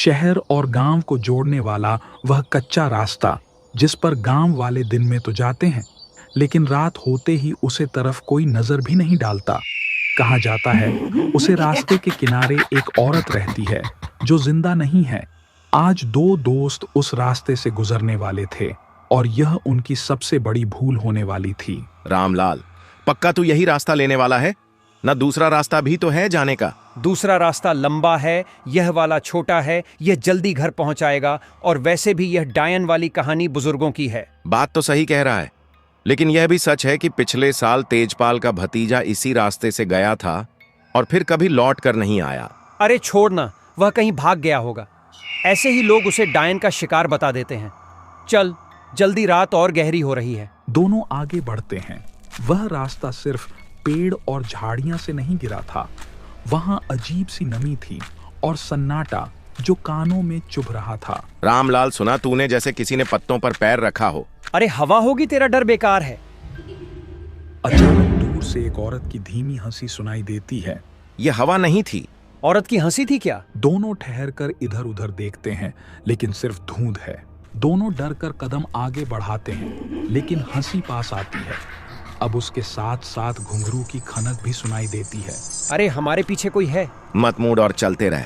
शहर और गांव को जोड़ने वाला वह कच्चा रास्ता जिस पर गांव वाले दिन में तो जाते हैं, लेकिन रात होते ही उसे तरफ कोई नजर भी नहीं डालता। कहा जाता है उसे रास्ते के किनारे एक औरत रहती है जो जिंदा नहीं है। आज दो दोस्त उस रास्ते से गुजरने वाले थे और यह उनकी सबसे बड़ी भूल होने वाली थी। रामलाल, पक्का तू यही रास्ता लेने वाला है ना? दूसरा रास्ता भी तो है जाने का। दूसरा रास्ता लंबा है, यह वाला छोटा है, यह जल्दी घर पहुंचाएगा। और वैसे भी यह डायन वाली कहानी बुजुर्गों की है। बात तो सही कह रहा है, लेकिन यह भी सच है कि पिछले साल तेजपाल का भतीजा इसी रास्ते से गया था और फिर कभी लौट कर नहीं आया। अरे छोड़ना, वह कहीं भाग गया होगा। ऐसे ही लोग उसे डायन का शिकार बता देते हैं। चल जल्दी, रात और गहरी हो रही है। दोनों आगे बढ़ते हैं। वह रास्ता सिर्फ पेड़ और झाड़ियां से नहीं गिरा था। वहां अजीब सी नमी थी और सन्नाटा जो कानों में चुभ रहा था। रामलाल, सुना तूने जैसे किसी ने पत्तों पर पैर रखा हो। अरे हवा होगी, तेरा डर बेकार है। अचानक दूर से एक औरत की धीमी हंसी सुनाई देती है। यह हवा नहीं थी। औरत की हंसी थी क्या? दोनों ठहर कर इधर उधर देखते हैं, लेकिन सिर्फ धुंध है। दोनों डर कर कदम आगे बढ़ाते हैं, लेकिन हंसी पास आती है। अब उसके साथ साथ घुंघरू की खनक भी सुनाई देती है। अरे हमारे पीछे कोई है। मत मूड और चलते रहे।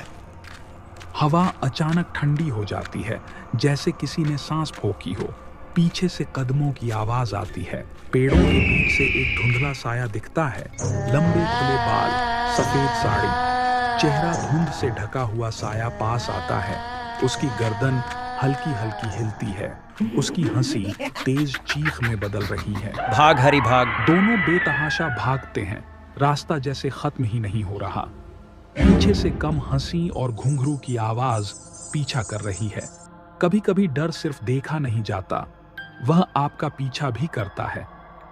हवा अचानक ठंडी हो जाती है, जैसे किसी ने सांस फोकी हो। पीछे से कदमों की आवाज आती है। पेड़ों के बीच से एक धुंधला साया दिखता है। लंबे खुले बाल, सफेद साड़ी, चेहरा धुंध से ढका हुआ साया पास आता है। उसकी गर्दन हल्की हल्की हिलती है। उसकी हंसी तेज चीख में बदल रही है। भाग हरी भाग। दोनों बेतहाशा भागते हैं। रास्ता जैसे खत्म ही नहीं हो रहा। पीछे से कम हंसी और घुंघरू की आवाज पीछा कर रही है। कभी कभी डर सिर्फ देखा नहीं जाता, वह आपका पीछा भी करता है।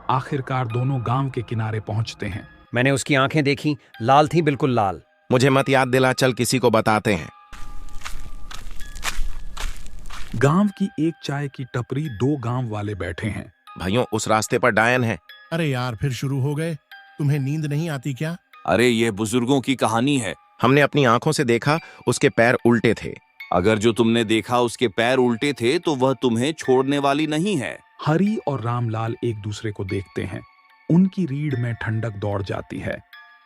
आखिरकार दोनों गांव के किनारे पहुंचते हैं। मैंने उसकी आंखें देखी, लाल थी, बिल्कुल लाल। मुझे मत याद दिला, चल किसी को बताते हैं। गांव की एक चाय की टपरी, दो गांव वाले बैठे हैं। भाइयों, उस रास्ते पर डायन है। अरे यार, फिर शुरू हो गए। तुम्हें नींद नहीं आती क्या? अरे ये बुजुर्गों की कहानी है। हमने अपनी आंखों से देखा, उसके पैर उल्टे थे। अगर जो तुमने देखा उसके पैर उल्टे थे तो वह तुम्हें छोड़ने वाली नहीं है। हरी और रामलाल एक दूसरे को देखते हैं। उनकी रीढ़ में ठंडक दौड़ जाती है।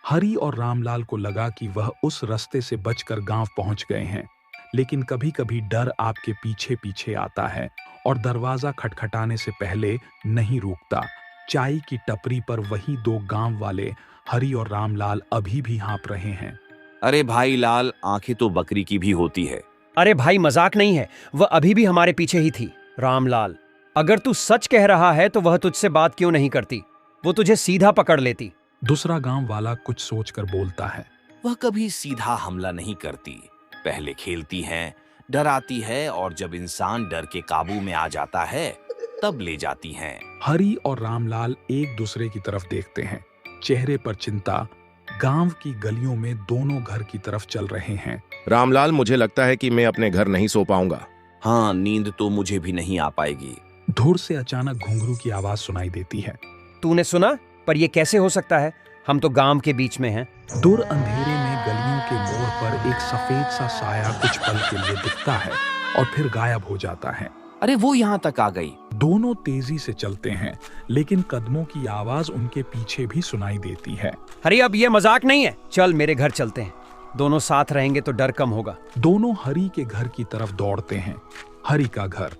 हरी और रामलाल को लगा कि वह उस रास्ते से बचकर गांव पहुंच गए हैं, लेकिन कभी कभी डर आपके पीछे पीछे आता है और दरवाजा खटखटाने से पहले नहीं रुकता। चाय की टपरी पर वही दो गांव वाले हरी और रामलाल अभी भी हाँप रहे हैं। अरे भाई लाल, आंखें तो बकरी की भी होती है। अरे भाई मजाक नहीं है, वह अभी भी हमारे पीछे ही थी। रामलाल, अगर तू सच कह रहा है तो वह तुझसे बात क्यों नहीं करती? वो तुझे सीधा पकड़ लेती। दूसरा गांव वाला कुछ सोचकर बोलता है। वह कभी सीधा हमला नहीं करती, पहले खेलती है, डराती है और जब इंसान डर के काबू में आ जाता है तब ले जाती हैं। हरी और रामलाल एक दूसरे की तरफ देखते हैं, चेहरे पर चिंता। गांव की गलियों में दोनों घर की तरफ चल रहे हैं। रामलाल, मुझे लगता है कि मैं अपने घर नहीं सो पाऊंगा। हाँ, नींद तो मुझे भी नहीं आ पाएगी। दूर से अचानक घुंघरू की आवाज सुनाई देती है। तूने सुना? पर यह कैसे हो सकता है? हम तो गांव के बीच में हैं। दूर अंधेरे में गलियों के मोड़ पर एक सफेद सा साया कुछ पल के लिए दिखता है और फिर गायब हो जाता है। अरे वो यहाँ तक आ गई। दोनों तेजी से चलते हैं, लेकिन कदमों की आवाज उनके पीछे भी सुनाई देती है। हरी, अब यह मजाक नहीं है, चल मेरे घर चलते हैं। दोनों साथ रहेंगे तो डर कम होगा। दोनों हरी के घर की तरफ दौड़ते हैं। हरी का घर,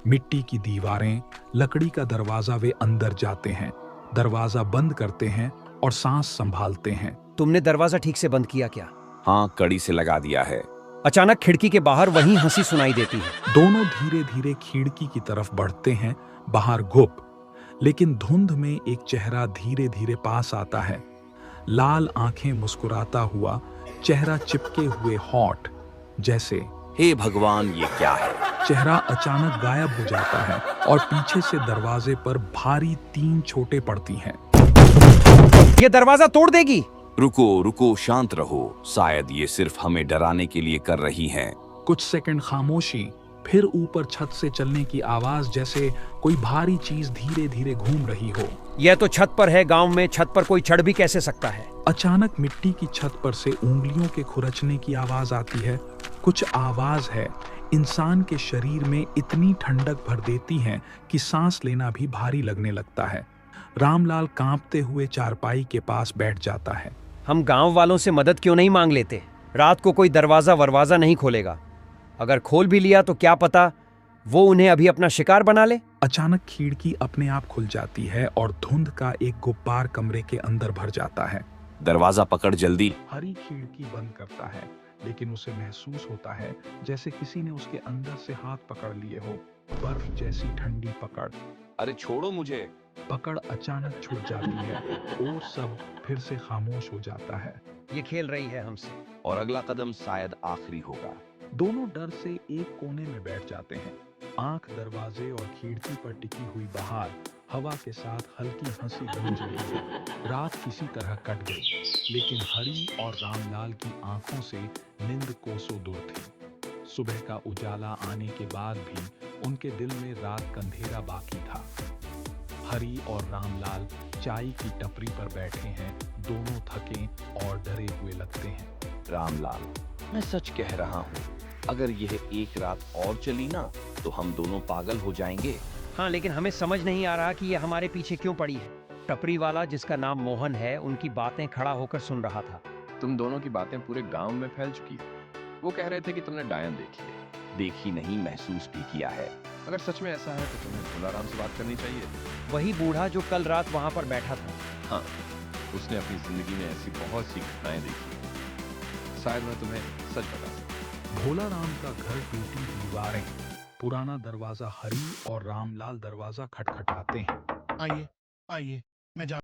मिट्टी की दीवारें, लकड़ी का दरवाजा। वे अंदर जाते हैं, दरवाजा बंद करते हैं और सांस संभालते हैं। तुमने दरवाजा ठीक से बंद किया क्या? हाँ, कड़ी से लगा दिया है। अचानक खिड़की के बाहर वही हंसी सुनाई देती है। दोनों धीरे धीरे खिड़की की तरफ बढ़ते हैं। बाहर गुप, लेकिन धुंध में एक चेहरा धीरे धीरे पास आता है। लाल आंखें, मुस्कुराता हुआ चेहरा, चिपके हुए होंठ, जैसे हे भगवान, ये क्या है? चेहरा अचानक गायब हो जाता है और पीछे से दरवाजे पर भारी 3 चोटें पड़ती हैं। ये दरवाजा तोड़ देगी। रुको रुको, शांत रहो, शायद ये सिर्फ हमें डराने के लिए कर रही हैं। कुछ सेकंड खामोशी, फिर ऊपर छत से चलने की आवाज, जैसे कोई भारी चीज धीरे धीरे घूम रही हो। यह तो छत पर है। गांव में छत पर कोई चढ़ भी कैसे सकता है? अचानक मिट्टी की छत पर से उंगलियों के खुरचने की आवाज आती है। कुछ आवाज है इंसान के शरीर में इतनी ठंडक भर देती है कि सांस लेना भी भारी लगने लगता है। रामलाल कांपते हुए चारपाई के पास बैठ जाता है। हम गांव वालों से मदद क्यों नहीं मांग लेते? रात को कोई दरवाजा वरवाजा नहीं खोलेगा। अगर खोल भी लिया तो क्या पता वो उन्हें अभी अपना शिकार बना ले। अचानक खिड़की अपने आप खुल जाती है और धुंध का एक गुब्बार कमरे के अंदर भर जाता है। दरवाजा पकड़ जल्दी। हरी खिड़की बंद करता है, लेकिन उसे महसूस होता है जैसे किसी ने उसके अंदर से हाथ पकड़ लिए हो। बर्फ जैसी ठंडी पकड़। अरे छोड़ो मुझे। पकड़ अचानक छूट जाती है और सब फिर से खामोश हो जाता है। ये खेल रही है हमसे। और अगला कदम शायद आखिरी होगा। दोनों डर से एक कोने में बैठ जाते हैं। आंख दरवाजे और खिड़की पर टिकी हुई बाहर हवा के साथ हल्की हंसी गूंज रही है। रात किसी तरह कट गई, लेकिन हरी और रामलाल की आंखों से नींद कोसों दूर थी। सुबह का उजाला आने के बाद भी उनके दिल में रात का अंधेरा बाकी था। हरी और रामलाल चाय की टपरी पर बैठे हैं। दोनों थके और डरे हुए लगते हैं। रामलाल, मैं सच कह रहा हूँ, अगर यह एक रात और चली ना तो हम दोनों पागल हो जाएंगे। हाँ, लेकिन हमें समझ नहीं आ रहा कि ये हमारे पीछे क्यों पड़ी है। टपरी वाला जिसका नाम मोहन है, उनकी बातें खड़ा होकर सुन रहा था। तुम दोनों की बातें पूरे गांव में फैल चुकी है। वो कह रहे थे कि तुमने डायन देखी है। देखी नहीं, महसूस भी किया है। अगर सच में ऐसा है तो तुम्हें भोलाराम से बात करनी चाहिए। वही बूढ़ा जो कल रात वहां पर बैठा था। हाँ, उसने अपनी जिंदगी में ऐसी बहुत सी घटनाएं देखी हैं। शायद मैं तुम्हें सच बता सकता। भोलाराम का घर, टूटी दीवारें, पुराना दरवाजा। हरी और रामलाल दरवाजा खटखटाते हैं। आइए आइए, मैं जा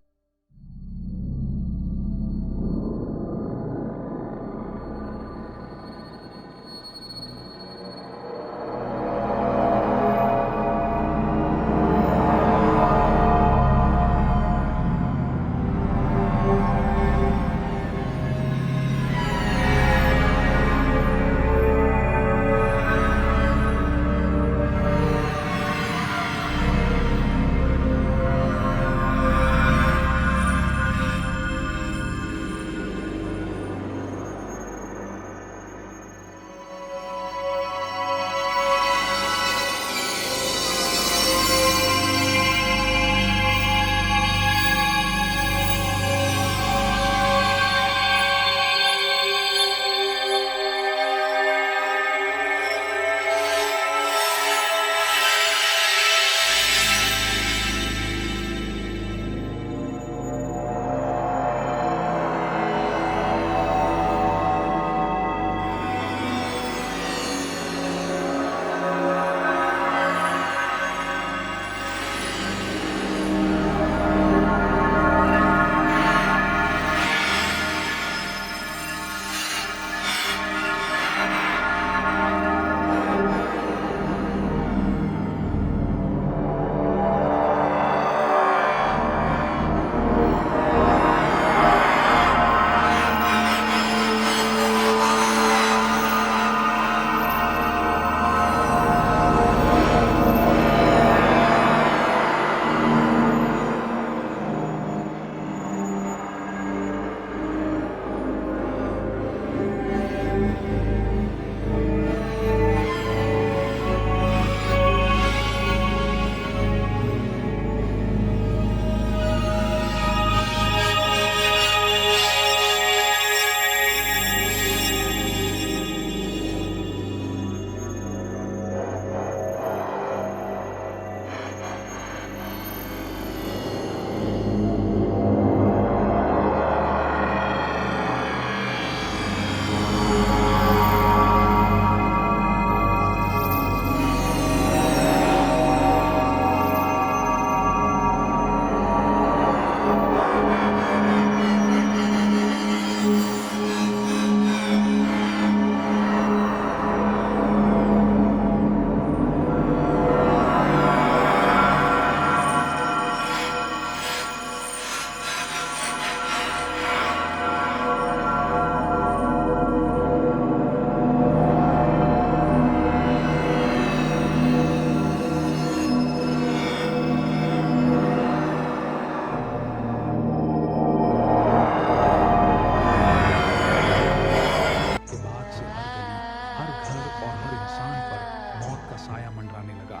और हर इंसान पर मौत का साया मंडराने लगा।